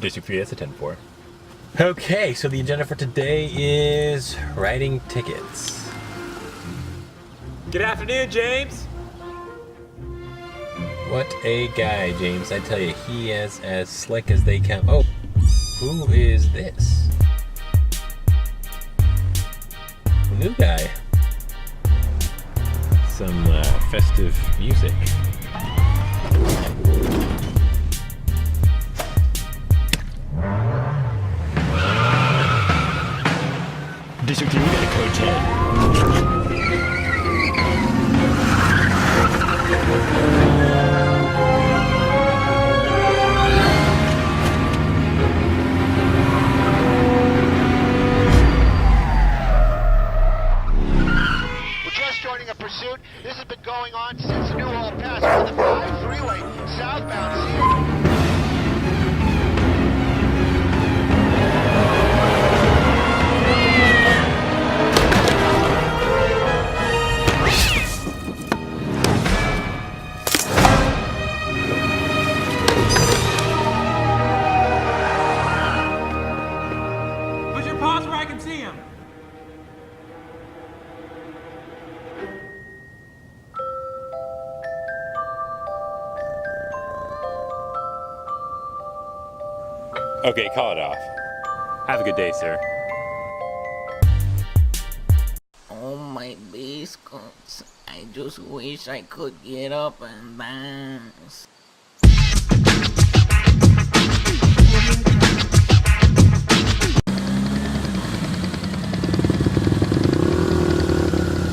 District 3, that's a 10-4. Okay, so the agenda for today is writing tickets. Good afternoon, James. What a guy, James. I tell you, he is as slick as they come. Oh, who is this? New guy. Some festive music. District 3, we got a code 10. Joining a pursuit. This has been going on since New Hall Pass on the 5 freeway, southbound. Put your paws where I can see him. Okay, call it off. Have a good day, sir. Oh my biscuits, I just wish I could get up and dance.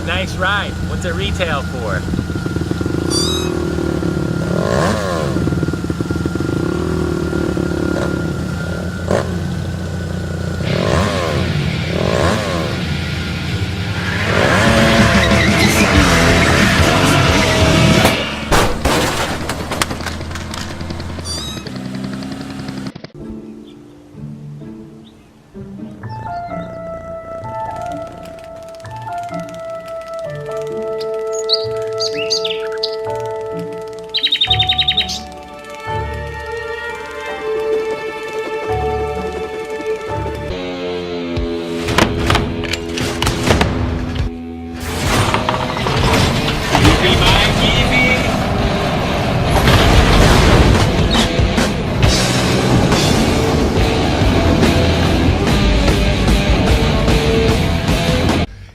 Nice ride. What's it retail for?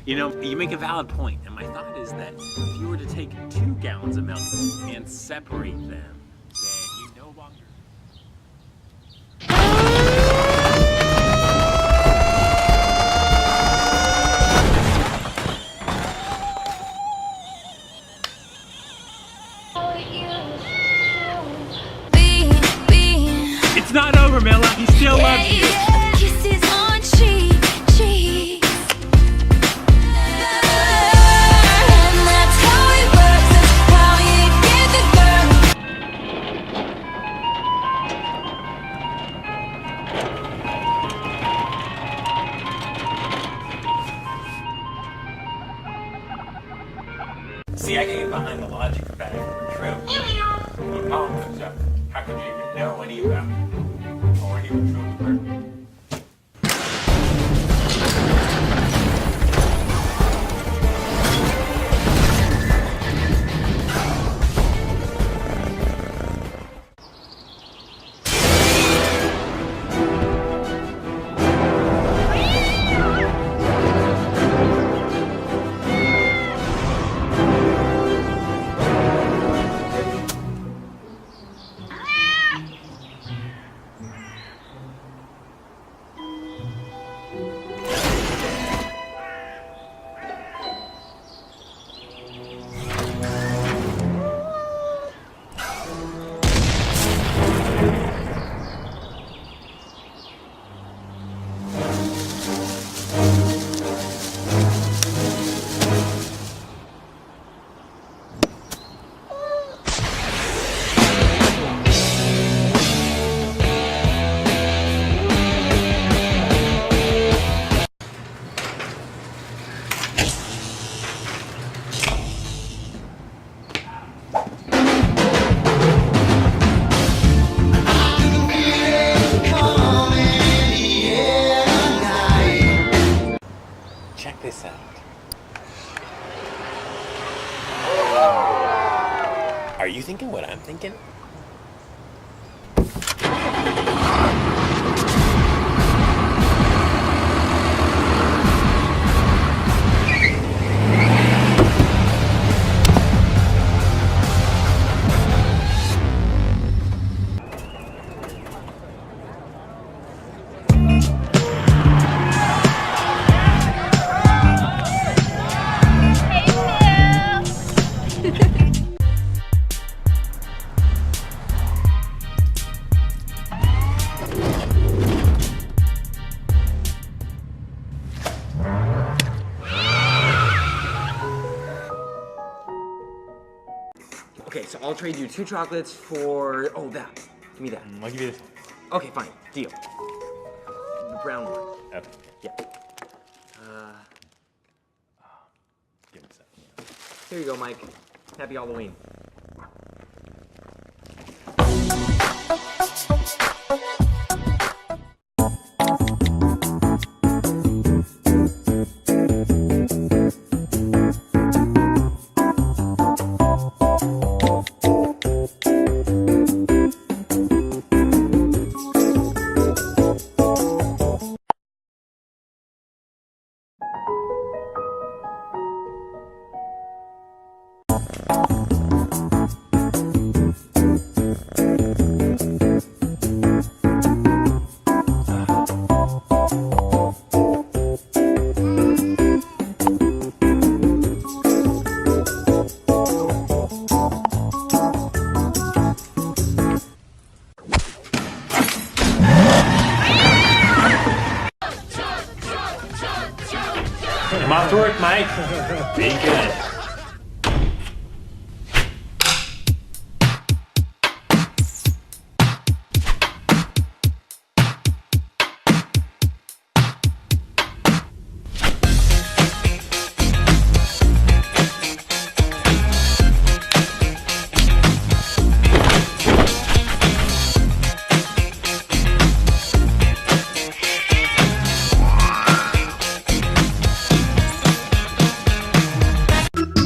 You know, you make a valid point, and my thought is that if you were to take 2 gallons of milk and separate them, then you no longer... It's not over, Milla. He still loves you. Kisses on cheeks. And that's how it works. That's how you get the girl. See, I can get behind the logic of that if it were true. When a problem comes up, how could you even know any about it? Or any true alert? you thinking what I'm thinking? Okay, so I'll trade you 2 chocolates for... Oh, that. Give me that. I'll give you this. Okay, fine. Deal. The brown one. Okay. Yeah. Give me a second. Here you go, Mike. Happy Halloween. I'm off to work, Mike. Be good.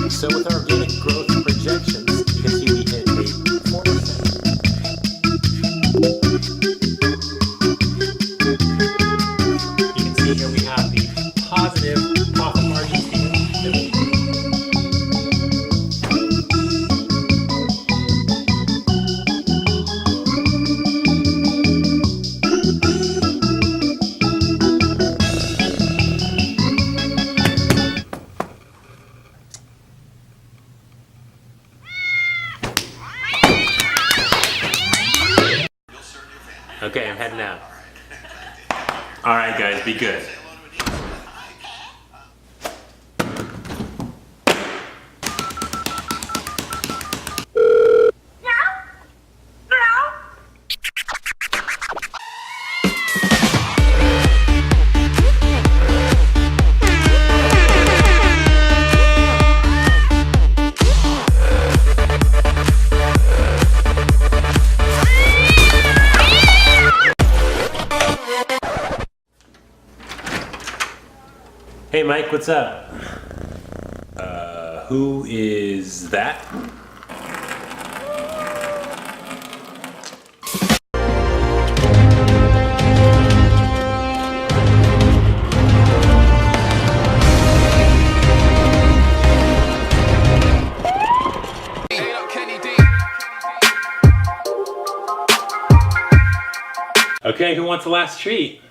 So with our organic growth projections, you can see we hit a 4%. You can see here we have the positive profit margins here. Okay, I'm heading out. All right, guys, be good. Hey, Mike, what's up? Who is that? Okay, who wants the last treat?